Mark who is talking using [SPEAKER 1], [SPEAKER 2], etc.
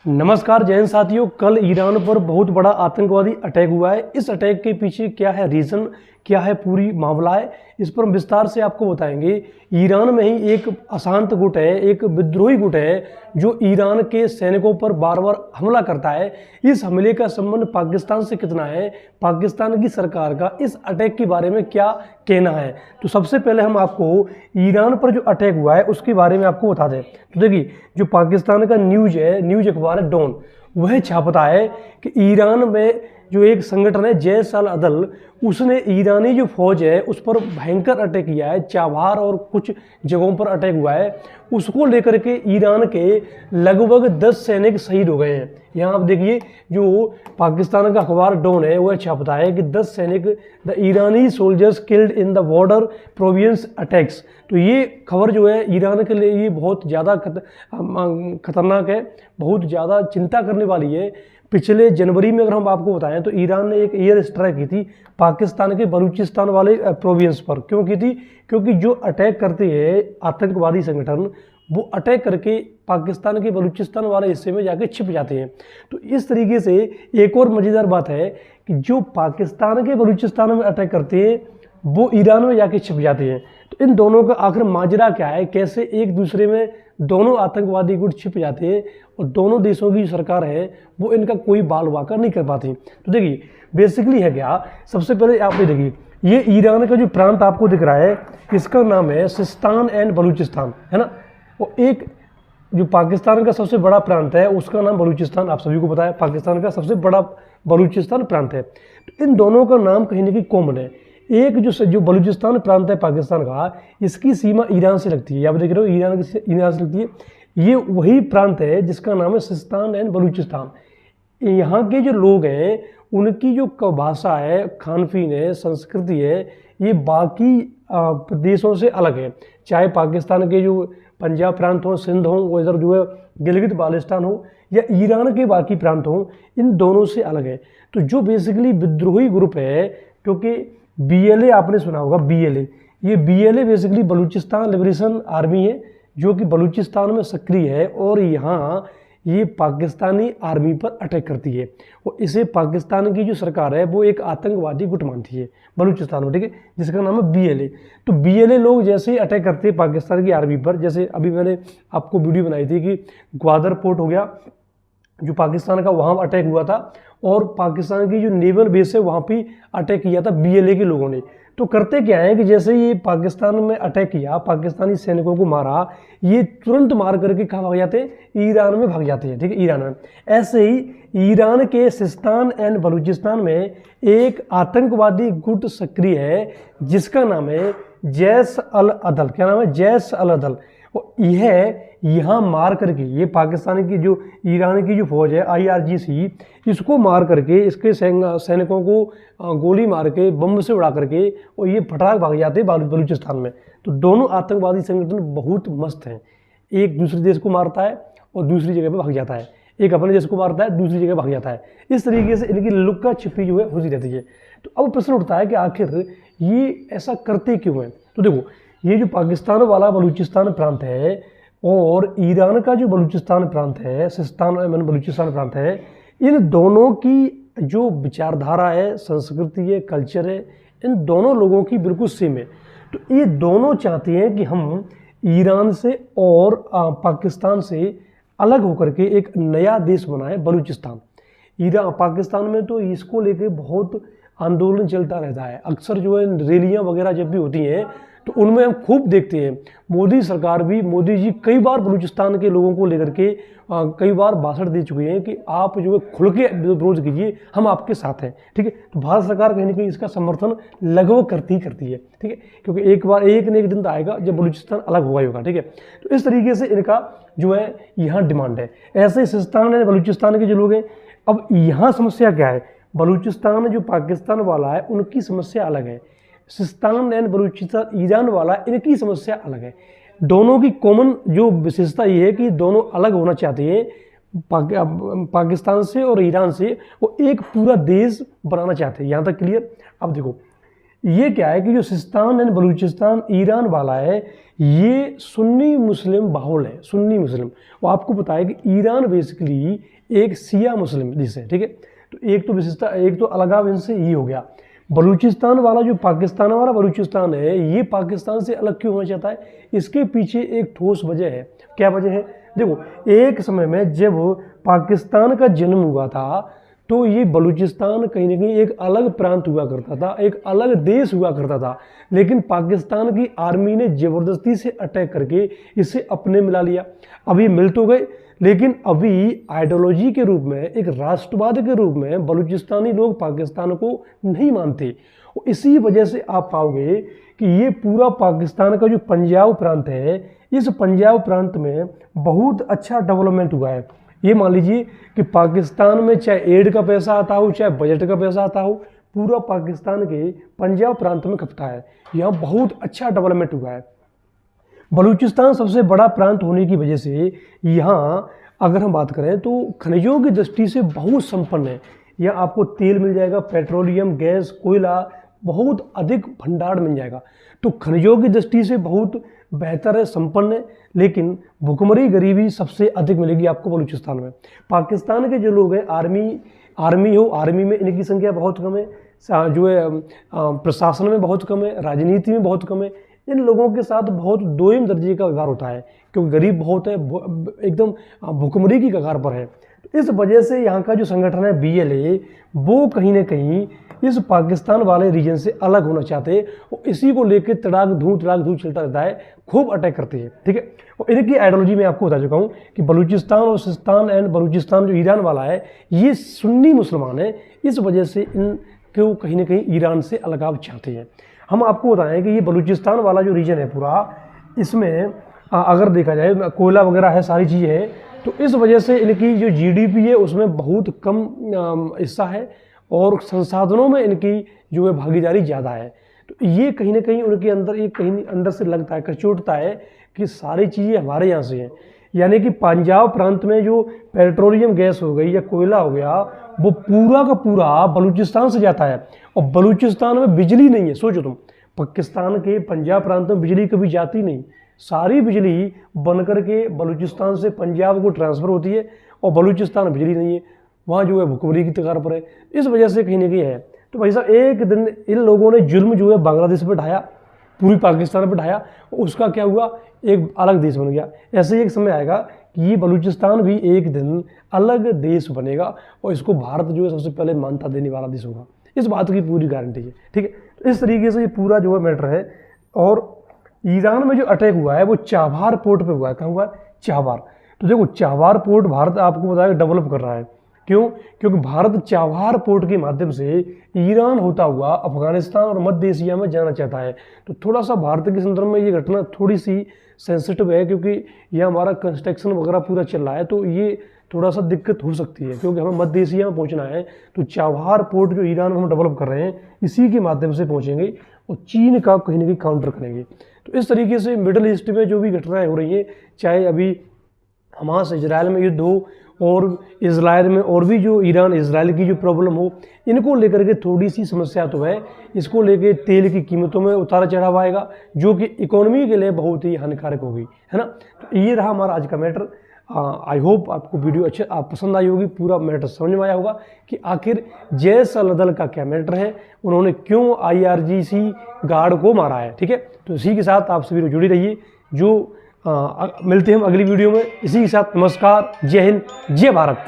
[SPEAKER 1] नमस्कार जैन साथियों। कल ईरान पर बहुत बड़ा आतंकवादी अटैक हुआ है। इस अटैक के पीछे क्या है रीज़न, क्या है पूरी मामला है, इस पर हम विस्तार से आपको बताएंगे। ईरान में ही एक अशांत गुट है, एक विद्रोही गुट है जो ईरान के सैनिकों पर बार बार हमला करता है। इस हमले का संबंध पाकिस्तान से कितना है, पाकिस्तान की सरकार का इस अटैक के बारे में क्या कहना है। तो सबसे पहले हम आपको ईरान पर जो अटैक हुआ है उसके बारे में आपको बता दें। तो देखिए, जो पाकिस्तान का न्यूज़ है, न्यूज़ अखबार है डॉन, वह छापता है कि ईरान में जो एक संगठन है जैश अल अदल, उसने ईरानी जो फौज है उस पर भयंकर अटैक किया है। चाबहार और कुछ जगहों पर अटैक हुआ है। उसको लेकर के ईरान के लगभग 10 सैनिक शहीद हो गए हैं। यहाँ आप देखिए, जो पाकिस्तान का अखबार डॉन है वह छापता है कि 10 सैनिक the Irani soldiers killed in the border province attacks. तो ये खबर जो है ईरान के लिए ये बहुत ज़्यादा खतरनाक है, बहुत ज़्यादा चिंता करने वाली है। पिछले जनवरी में अगर हम आपको बताएं तो ईरान ने एक एयर स्ट्राइक की थी पाकिस्तान के बलूचिस्तान वाले प्रोविंस पर। क्यों की थी? क्योंकि जो अटैक करते हैं आतंकवादी संगठन, वो अटैक करके पाकिस्तान के बलूचिस्तान वाले हिस्से में जाके छिप जाते हैं। तो इस तरीके से एक और मज़ेदार बात है कि जो पाकिस्तान के बलूचिस्तान में अटैक करते हैं वो ईरान में जाके छिप जाते हैं। तो इन दोनों का आखिर माजरा क्या है, कैसे एक दूसरे में दोनों आतंकवादी गुट छिप जाते हैं और दोनों देशों की सरकार है वो इनका कोई बाल वाका नहीं कर पाती। तो देखिए बेसिकली है क्या, सबसे पहले आप ये देखिए, ये ईरान का जो प्रांत आपको दिख रहा है इसका नाम है सिस्तान एंड बलूचिस्तान, है ना। और एक जो पाकिस्तान का सबसे बड़ा प्रांत है उसका नाम बलूचिस्तान, आप सभी को पता है पाकिस्तान का सबसे बड़ा बलूचिस्तान प्रांत है। तो इन दोनों का नाम कहीं ना कहीं कॉमन है। एक जो बलूचिस्तान प्रांत है पाकिस्तान का, इसकी सीमा ईरान से लगती है। आप देख रहे हो ईरान से लगती है। ये वही प्रांत है जिसका नाम है सिस्तान एंड बलूचिस्तान। यहाँ के जो लोग हैं उनकी जो भाषा है, खान पीन है, संस्कृति है, ये बाकी प्रदेशों से अलग है। चाहे पाकिस्तान के जो पंजाब प्रांत हो, सिंध हो, वो इधर जो है गिलगित बाल्टिस्तान हो, या ईरान के बाकी प्रांत हो, इन दोनों से अलग है। तो जो बेसिकली विद्रोही ग्रुप है, क्योंकि BLA आपने सुना होगा, BLA, ये BLA basically Balochistan liberation army है जो कि बलूचिस्तान में सक्रिय है और यहाँ ये पाकिस्तानी आर्मी पर अटैक करती है। और इसे पाकिस्तान की जो सरकार है वो एक आतंकवादी गुट मानती है बलूचिस्तान में, ठीक है, जिसका नाम है BLA। तो BLA लोग जैसे ही अटैक करते हैं पाकिस्तान की आर्मी पर, जैसे अभी मैंने आपको वीडियो बनाई थी कि ग्वादर पोर्ट हो गया जो पाकिस्तान का, वहाँ अटैक हुआ था और पाकिस्तान की जो नेवल बेस है वहाँ पे अटैक किया था BLA के लोगों ने। तो करते क्या है कि जैसे ये पाकिस्तान में अटैक किया, पाकिस्तानी सैनिकों को मारा, ये तुरंत मार करके कहाँ भाग जाते हैं? ईरान में भाग जाते हैं, ठीक है, ईरान में। ऐसे ही ईरान के सिस्तान एंड बलूचिस्तान में एक आतंकवादी गुट सक्रिय है जिसका नाम है जैश अल अदल। क्या नाम है? जैश अल अदल। और यह यहाँ मार करके, ये पाकिस्तान की जो ईरान की जो फौज है IRGC, इसको मार करके, इसके सैनिकों को गोली मार के, बम से उड़ा करके, और ये फटाक भाग जाते हैं बलूचिस्तान में। तो दोनों आतंकवादी संगठन बहुत मस्त हैं। एक दूसरे देश को मारता है और दूसरी जगह पर भाग जाता है, एक अपने देश को मारता है दूसरी जगह भाग जाता है। इस तरीके से इनकी लुक्का छिपी जो है होती रहती है। तो अब प्रश्न उठता है कि आखिर ये ऐसा करते क्यों हैं। तो देखो, ये जो पाकिस्तान वाला बलूचिस्तान प्रांत है और ईरान का जो बलूचिस्तान प्रांत है, सिस्तान एवं बलूचिस्तान प्रांत है, इन दोनों की जो विचारधारा है, संस्कृति है, कल्चर है, इन दोनों लोगों की बिल्कुल सेम है। तो ये दोनों चाहते हैं कि हम ईरान से और पाकिस्तान से अलग होकर के एक नया देश बनाए बलूचिस्तान। पाकिस्तान में तो इसको लेके बहुत आंदोलन चलता रहता है। अक्सर जो है रैलियाँ वगैरह जब भी होती हैं तो उनमें हम खूब देखते हैं। मोदी सरकार भी, मोदी जी कई बार बलूचिस्तान के लोगों को लेकर के कई बार भाषण दे चुके हैं कि आप जो है खुल के विरोध कीजिए, हम आपके साथ हैं, ठीक है। तो भारत सरकार कहीं ना कहीं इसका समर्थन लगभग करती है, ठीक है, क्योंकि एक न एक दिन तो आएगा जब बलूचिस्तान अलग होगा, ठीक है। तो इस तरीके से इनका जो है यहाँ डिमांड है। ऐसे सिस्तान है बलूचिस्तान के जो लोग हैं, अब यहाँ समस्या क्या है? बलूचिस्तान जो पाकिस्तान वाला है उनकी समस्या अलग है, सिस्तान एंड बलूचिस्तान ईरान वाला, इनकी समस्या अलग है। दोनों की कॉमन जो विशेषता ये है कि दोनों अलग होना चाहते हैं पाकिस्तान से और ईरान से, वो एक पूरा देश बनाना चाहते हैं। यहाँ तक क्लियर? अब देखो, ये क्या है कि जो सिस्तान एंड बलूचिस्तान ईरान वाला है, ये सुन्नी मुस्लिम बाहुल है, सुन्नी मुस्लिम। वो आपको पता है कि ईरान बेसिकली एक शिया मुस्लिम देश है, ठीक है। तो एक तो विशेषता, एक तो अलगाव इनसे ये हो गया। बलूचिस्तान वाला जो पाकिस्तान वाला बलूचिस्तान है, ये पाकिस्तान से अलग क्यों होना चाहता है, इसके पीछे एक ठोस वजह है। क्या वजह है? देखो, एक समय में जब पाकिस्तान का जन्म हुआ था तो ये बलूचिस्तान कहीं ना कहीं एक अलग प्रांत हुआ करता था, एक अलग देश हुआ करता था, लेकिन पाकिस्तान की आर्मी ने ज़बरदस्ती से अटैक करके इसे अपने मिला लिया। अभी मिल तो गए, लेकिन अभी आइडियोलॉजी के रूप में, एक राष्ट्रवाद के रूप में बलूचिस्तानी लोग पाकिस्तान को नहीं मानते। इसी वजह से आप पाओगे कि ये पूरा पाकिस्तान का जो पंजाब प्रांत है, इस पंजाब प्रांत में बहुत अच्छा डेवलपमेंट हुआ है। ये मान लीजिए कि पाकिस्तान में चाहे एड का पैसा आता हो, चाहे बजट का पैसा आता हो, पूरा पाकिस्तान के पंजाब प्रांत में खपता है। यहाँ बहुत अच्छा डेवलपमेंट हुआ है। बलूचिस्तान सबसे बड़ा प्रांत होने की वजह से यहाँ अगर हम बात करें तो खनिजों की दृष्टि से बहुत संपन्न है। यहाँ आपको तेल मिल जाएगा, पेट्रोलियम, गैस, कोयला, बहुत अधिक भंडार मिल जाएगा। तो खनिजों की दृष्टि से बहुत बेहतर है, संपन्न है। लेकिन भुखमरी, गरीबी सबसे अधिक मिलेगी आपको बलूचिस्तान में। पाकिस्तान के जो लोग हैं, आर्मी में इनकी संख्या बहुत कम है, जो है प्रशासन में बहुत कम है, राजनीति में बहुत कम है। इन लोगों के साथ बहुत दोयम दर्जे का व्यवहार होता है, क्योंकि गरीब बहुत है, एकदम भुखमरी की कगार पर है। इस वजह से यहाँ का जो संगठन है BLA, वो कहीं ना कहीं इस पाकिस्तान वाले रीजन से अलग होना चाहते हैं और इसी को लेकर तड़ाक धूँ चलता रहता है, खूब अटैक करते हैं, ठीक है। और इनकी आइडियोलॉजी में आपको बता चुका हूँ कि बलूचिस्तान और सिस्तान एंड बलूचिस्तान जो ईरान वाला है, ये सुन्नी मुसलमान है। इस वजह से इनको कहीं ना कहीं ईरान से अलगाव चाहते हैं। हम आपको बताएं कि ये बलूचिस्तान वाला जो रीजन है पूरा, इसमें अगर देखा जाए कोयला वगैरह है, सारी चीज़ें हैं, तो इस वजह से इनकी जो GDP है उसमें बहुत कम हिस्सा है और संसाधनों में इनकी जो है भागीदारी ज़्यादा है। तो ये कहीं ना कहीं उनके अंदर एक कहीं अंदर से लगता है, कचोटता है कि सारी चीज़ें हमारे यहाँ से हैं। यानी कि पंजाब प्रांत में जो पेट्रोलियम गैस हो गई या कोयला हो गया, वो पूरा का पूरा बलूचिस्तान से जाता है और बलूचिस्तान में बिजली नहीं है। सोचो तुम, पाकिस्तान के पंजाब प्रांत में बिजली कभी जाती नहीं, सारी बिजली बनकर के बलूचिस्तान से पंजाब को ट्रांसफ़र होती है और बलूचिस्तान में बिजली नहीं है, वहाँ जो है भुखमरी की कगार पर है। इस वजह से कहीं ना कहीं है। तो भाई साहब, एक दिन इन लोगों ने जुल्म जो है बांग्लादेश पर ढाया, पूरी पाकिस्तान पर ढाया, उसका क्या हुआ, एक अलग देश बन गया। ऐसे ही एक समय आएगा कि ये बलूचिस्तान भी एक दिन अलग देश बनेगा और इसको भारत जो है सबसे पहले मान्यता देने वाला देश होगा। इस बात की पूरी गारंटी है, ठीक है। तो इस तरीके से ये पूरा जो है मैटर है। और ईरान में जो अटैक हुआ है वो चाबहार पोर्ट पे हुआ है। कहाँ हुआ है? चाबहार। तो देखो, चाबहार पोर्ट भारत आपको बताया डेवलप कर रहा है। क्यों? क्योंकि भारत चाबहार पोर्ट के माध्यम से ईरान होता हुआ अफगानिस्तान और मध्य एशिया में जाना चाहता है। तो थोड़ा सा भारत के संदर्भ में ये घटना थोड़ी सी सेंसिटिव है, क्योंकि यह हमारा कंस्ट्रक्शन वगैरह पूरा चल रहा है, तो ये थोड़ा सा दिक्कत हो सकती है, क्योंकि हमें मध्य एशिया में पहुंचना है। तो चाबहार पोर्ट जो ईरान में हम डेवलप कर रहे हैं, इसी के माध्यम से पहुंचेंगे और चीन का कहीं ना कहीं काउंटर करेंगे। तो इस तरीके से मिडल ईस्ट में जो भी घटनाएं हो रही हैं, चाहे अभी हमास इजराइल में युद्ध हो और इजराइल में और भी जो ईरान इजराइल की जो प्रॉब्लम हो, इनको लेकर के थोड़ी सी समस्या तो है। इसको लेके तेल की कीमतों में उतार चढ़ाव आएगा, जो कि इकोनॉमी के लिए बहुत ही हानिकारक होगी, है ना। तो ये रहा हमारा आज का मैटर। आई होप आपको वीडियो आप पसंद आई होगी, पूरा मैटर समझ में आया होगा कि आखिर जैश अल-अदल का क्या मैटर है, उन्होंने क्यों IRGC गार्ड को मारा है, ठीक है। तो इसी के साथ आप सभी जुड़ी रहिए। जो मिलते हैं हम अगली वीडियो में। इसी के साथ नमस्कार, जय हिंद, जय भारत।